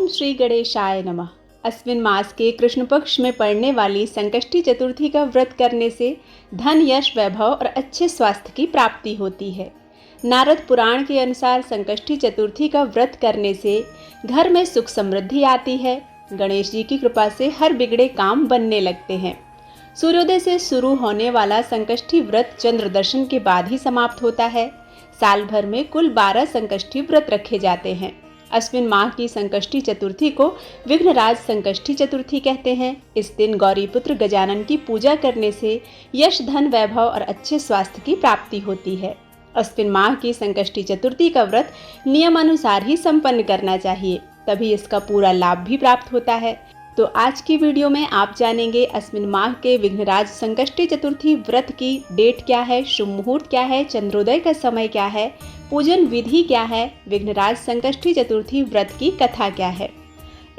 ओम श्री गणेशाय नमः। अश्विन मास के कृष्ण पक्ष में पड़ने वाली संकष्टी चतुर्थी का व्रत करने से धन, यश, वैभव और अच्छे स्वास्थ्य की प्राप्ति होती है। नारद पुराण के अनुसार संकष्टी चतुर्थी का व्रत करने से घर में सुख समृद्धि आती है। गणेश जी की कृपा से हर बिगड़े काम बनने लगते हैं। सूर्योदय से शुरू होने वाला संकष्टी व्रत चंद्र दर्शन के बाद ही समाप्त होता है। साल भर में कुल 12 संकष्टी व्रत रखे जाते हैं। अश्विन माह की संकष्टी चतुर्थी को विघ्नराज संकष्टी चतुर्थी कहते हैं। इस दिन गौरीपुत्र गजानन की पूजा करने से यश, धन, वैभव और अच्छे स्वास्थ्य की प्राप्ति होती है। अश्विन माह की संकष्टी चतुर्थी का व्रत नियम अनुसार ही संपन्न करना चाहिए, तभी इसका पूरा लाभ भी प्राप्त होता है। तो आज की वीडियो में आप जानेंगे अश्विन माह के विघ्नराज संकष्टी चतुर्थी व्रत की डेट क्या है, शुभ मुहूर्त क्या है, चंद्रोदय का समय क्या है, पूजन विधि क्या है, विघ्नराज संकष्टी चतुर्थी व्रत की कथा क्या है।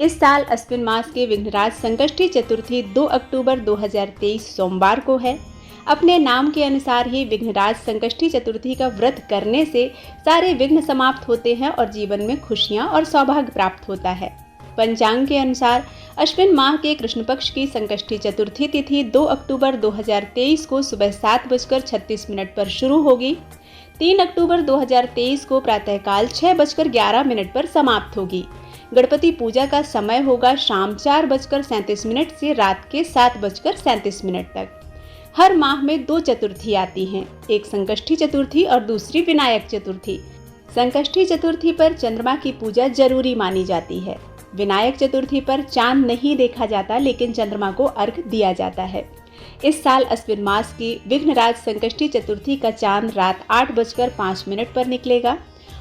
इस साल अश्विन मास के विघ्नराज संकष्टी चतुर्थी 2 अक्टूबर 2023 सोमवार को है। अपने नाम के अनुसार ही विघ्नराज संकष्टी चतुर्थी का व्रत करने से सारे विघ्न समाप्त होते हैं और जीवन में खुशियां और सौभाग्य प्राप्त होता है। पंचांग के अनुसार अश्विन माह के कृष्ण पक्ष की संकष्टी चतुर्थी तिथि 2 अक्टूबर 2023 को सुबह 7:36 पर शुरू होगी। 3 अक्टूबर 2023 को प्रातःकाल 6:11 पर समाप्त होगी। गणपति पूजा का समय होगा शाम 4:37 से रात के 7:37 तक। हर माह में 2 चतुर्थी आती हैं, एक संकष्टी चतुर्थी और दूसरी विनायक चतुर्थी। संकष्टी चतुर्थी पर चंद्रमा की पूजा जरूरी मानी जाती है। विनायक चतुर्थी पर चांद नहीं देखा जाता, लेकिन चंद्रमा को अर्घ दिया जाता है। इस साल अश्विन मास की विघ्नराज संकष्टी चतुर्थी का चांद रात 8:05 पर निकलेगा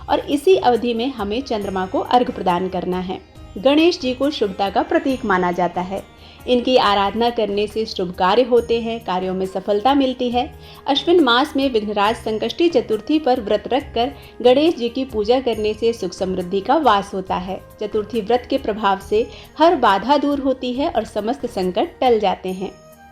और इसी अवधि में हमें चंद्रमा को अर्घ प्रदान करना है। गणेश जी को शुभता का प्रतीक माना जाता है। इनकी आराधना करने से शुभ कार्य होते हैं, कार्यों में सफलता मिलती है। अश्विन मास में विघ्नराज संकष्टी चतुर्थी पर व्रत रखकर गणेश जी की पूजा करने से सुख समृद्धि का वास होता है। चतुर्थी व्रत के प्रभाव से हर बाधा दूर होती है और समस्त संकट टल जाते हैं।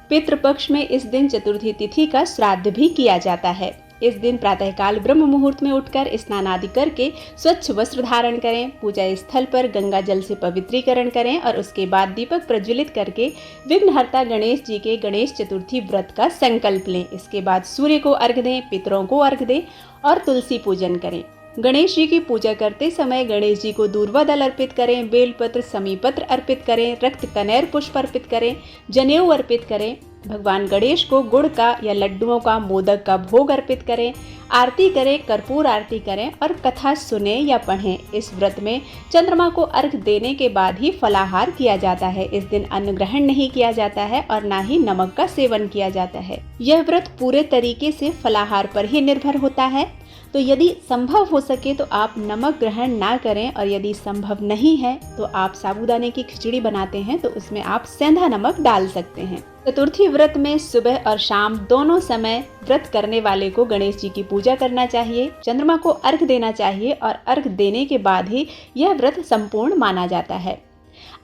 पितृपक्ष में इस दिन चतुर्थी तिथि का श्राद्ध भी किया जाता है। इस दिन प्रातःकाल ब्रह्म मुहूर्त में उठकर स्नान आदि करके स्वच्छ वस्त्र धारण करें। पूजा स्थल पर गंगा जल से पवित्रीकरण करें और उसके बाद दीपक प्रज्वलित करके विघ्नहर्ता गणेश जी के गणेश चतुर्थी व्रत का संकल्प लें। इसके बाद सूर्य को अर्घ दें, पितरों को अर्घ दें और तुलसी पूजन करें। गणेश जी की पूजा करते समय गणेश जी को दूर्वा दल अर्पित करें, बेलपत्र, समीपत्र अर्पित करें, रक्त कनेर पुष्प अर्पित करें, जनेऊ अर्पित करें। भगवान गणेश को गुड़ का या लड्डुओं का, मोदक का भोग अर्पित करें, आरती करें, कर्पूर आरती करें और कथा सुने या पढ़ें। इस व्रत में चंद्रमा को अर्घ देने के बाद ही फलाहार किया जाता है। इस दिन अन्न ग्रहण नहीं किया जाता है और ना ही नमक का सेवन किया जाता है। यह व्रत पूरे तरीके से फलाहार पर ही निर्भर होता है, तो यदि संभव हो सके तो आप नमक ग्रहण ना करें और यदि संभव नहीं है तो आप साबूदाने की खिचड़ी बनाते हैं तो उसमें आप सेंधा नमक डाल सकते हैं। चतुर्थी व्रत में सुबह और शाम दोनों समय व्रत करने वाले को गणेश जी की पूजा करना चाहिए, चंद्रमा को अर्घ देना चाहिए और अर्घ देने के बाद ही यह व्रत संपूर्ण माना जाता है।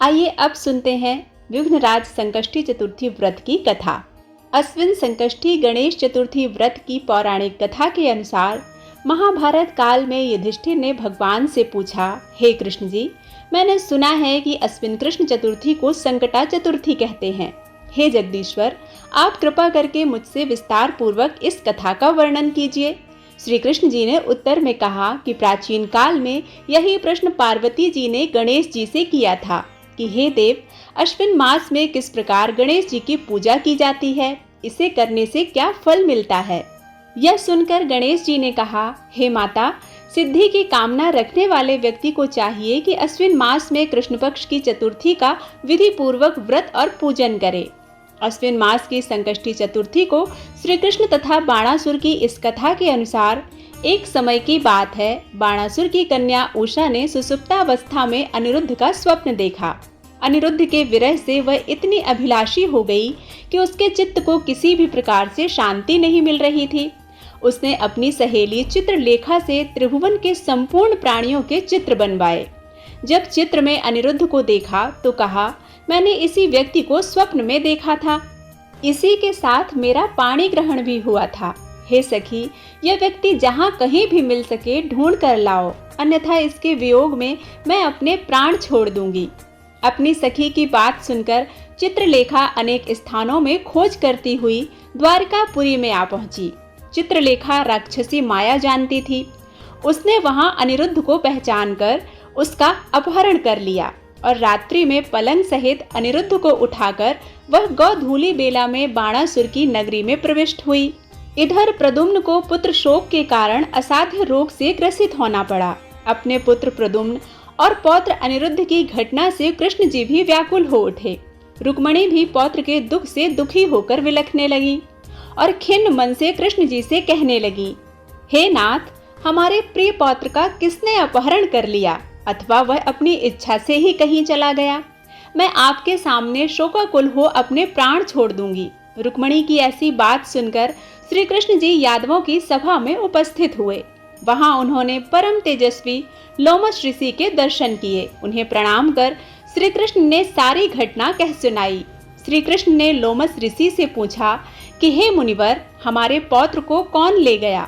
आइए अब सुनते हैं विघ्नराज संकष्टी चतुर्थी व्रत की कथा। अश्विन संकष्टी गणेश चतुर्थी व्रत की पौराणिक कथा के अनुसार महाभारत काल में युधिष्ठिर ने भगवान से पूछा, हे कृष्ण जी, मैंने सुना है कि अश्विन कृष्ण चतुर्थी को संकटा चतुर्थी कहते हैं। हे जगदीश्वर, आप कृपा करके मुझसे विस्तार पूर्वक इस कथा का वर्णन कीजिए। श्री कृष्ण जी ने उत्तर में कहा कि प्राचीन काल में यही प्रश्न पार्वती जी ने गणेश जी से किया था कि हे देव, अश्विन मास में किस प्रकार गणेश जी की पूजा की जाती है, इसे करने से क्या फल मिलता है। यह सुनकर गणेश जी ने कहा, हे माता, सिद्धि की कामना रखने वाले व्यक्ति को चाहिए कि अश्विन मास में कृष्ण पक्ष की चतुर्थी का विधि पूर्वक व्रत और पूजन करे। अश्विन मास की संकष्टी चतुर्थी को श्री कृष्ण तथा बाणासुर की इस कथा के अनुसार एक समय की बात है। बाणासुर की कन्या उषा ने सुसुप्तावस्था में अनिरुद्ध का स्वप्न देखा। अनिरुद्ध के विरह से वह इतनी अभिलाषी हो गई कि उसके चित्त को किसी भी प्रकार से शांति नहीं मिल रही थी। उसने अपनी सहेली चित्रलेखा से त्रिभुवन के संपूर्ण प्राणियों के चित्र बनवाए। जब चित्र में अनिरुद्ध को देखा तो कहा, मैंने इसी व्यक्ति को स्वप्न में देखा था, इसी के साथ मेरा पाणी ग्रहण भी हुआ था। हे सखी, यह व्यक्ति जहाँ कहीं भी मिल सके ढूंढ कर लाओ। अन्यथा इसके वियोग में मैं अपने प्राण छोड़ दूंगी। अपनी सखी की बात सुनकर चित्रलेखा अनेक स्थानों में खोज करती हुई द्वारकापुरी में आ पहुंची। चित्रलेखा राक्षसी माया जानती थी। उसने वहां अनिरुद्ध को पहचानकर उसका अपहरण कर लिया और रात्रि में पलंग सहित अनिरुद्ध को उठाकर वह गोधूली बेला में बाणासुर की नगरी में प्रविष्ट हुई। इधर प्रद्युम्न को पुत्र शोक के कारण असाध्य रोग से ग्रसित होना पड़ा। अपने पुत्र प्रद्युम्न और पौत्र अनिरुद्ध की घटना से कृष्ण जी भी व्याकुल हो उठे। रुक्मणी भी पौत्र के दुख से दुखी होकर विलखने लगी और खिन्न मन से कृष्ण जी से कहने लगी, हे नाथ, हमारे प्रिय पौत्र का किसने अपहरण कर लिया अथवा वह अपनी इच्छा से ही कहीं चला गया? मैं आपके सामने शोकाकुल हो अपने प्राण छोड़ दूंगी। रुक्मणी की ऐसी बात सुनकर श्री कृष्ण जी यादवों की सभा में उपस्थित हुए। वहां उन्होंने परम तेजस्वी लोमश ऋषि के दर्शन किए। उन्हें प्रणाम कर श्री कृष्ण ने सारी घटना कह सुनाई। श्री कृष्ण ने लोमश ऋषि से पूछा कि हे मुनिवर, हमारे पौत्र को कौन ले गया?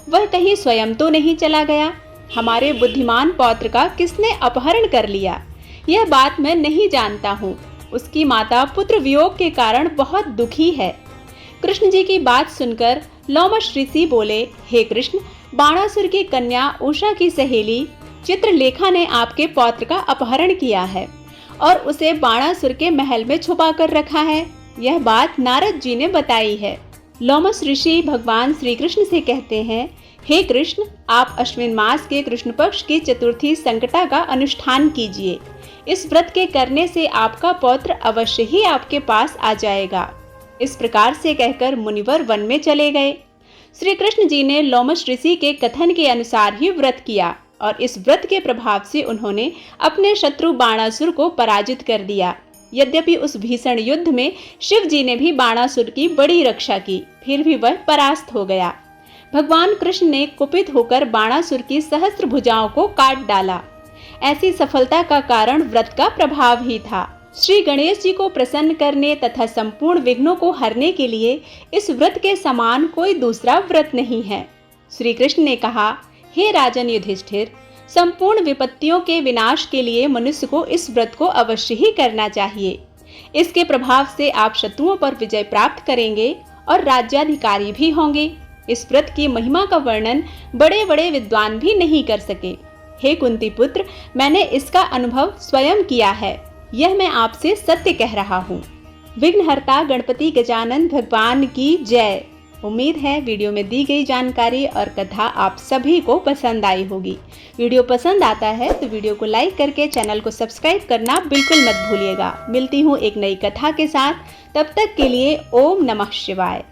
वह कहीं स्वयं तो नहीं चला गया? हमारे बुद्धिमान पौत्र का किसने अपहरण कर लिया? यह बात मैं नहीं जानता हूँ। उसकी माता पुत्र वियोग के कारण बहुत दुखी है। कृष्ण जी की बात सुनकर लोमश ऋषि बोले, हे कृष्ण, बाणासुर की कन्या उषा की सहेली चित्रलेखा ने आपके पौत्र का अपहरण किया है और उसे बाणासुर के महल में छुपा कर रखा है। यह बात नारद जी ने बताई है। लोमश ऋषि भगवान श्री कृष्ण से कहते हैं, हे कृष्ण, आप अश्विन मास के कृष्ण पक्ष की चतुर्थी संकटा का अनुष्ठान कीजिए। इस व्रत के करने से आपका पौत्र अवश्य ही आपके पास आ जाएगा। इस प्रकार से कहकर मुनिवर वन में चले गए। श्री कृष्ण जी ने लोमश ऋषि के कथन के अनुसार ही व्रत किया और इस व्रत के प्रभाव से उन्होंने अपने शत्रु बाणासुर को पराजित कर दिया। यद्यपि उस भीषण युद्ध में शिव जी ने भी बाणासुर की बड़ी रक्षा की, फिर भी वह परास्त हो गया। भगवान कृष्ण ने कुपित होकर बाणासुर की सहस्त्र भुजाओं को काट डाला। ऐसी सफलता का कारण व्रत का प्रभाव ही था। श्री गणेश जी को प्रसन्न करने तथा संपूर्ण विघ्नों को हरने के लिए इस व्रत के समान कोई दूसरा व्रत नहीं है। श्री कृष्ण ने कहा, हे राजन युधिष्ठिर, संपूर्ण विपत्तियों के विनाश के लिए मनुष्य को इस व्रत को अवश्य ही करना चाहिए। इसके प्रभाव से आप शत्रुओं पर विजय प्राप्त करेंगे और राज्याधिकारी भी होंगे। इस व्रत की महिमा का वर्णन बड़े बड़े विद्वान भी नहीं कर सके। हे कुंती पुत्र, मैंने इसका अनुभव स्वयं किया है। यह मैं आपसे सत्य कह रहा हूँ। विघ्नहर्ता गणपति गजानन भगवान की जय। उम्मीद है वीडियो में दी गई जानकारी और कथा आप सभी को पसंद आई होगी। वीडियो पसंद आता है तो वीडियो को लाइक करके चैनल को सब्सक्राइब करना बिल्कुल मत भूलिएगा। मिलती हूँ एक नई कथा के साथ, तब तक के लिए ओम नमः शिवाय।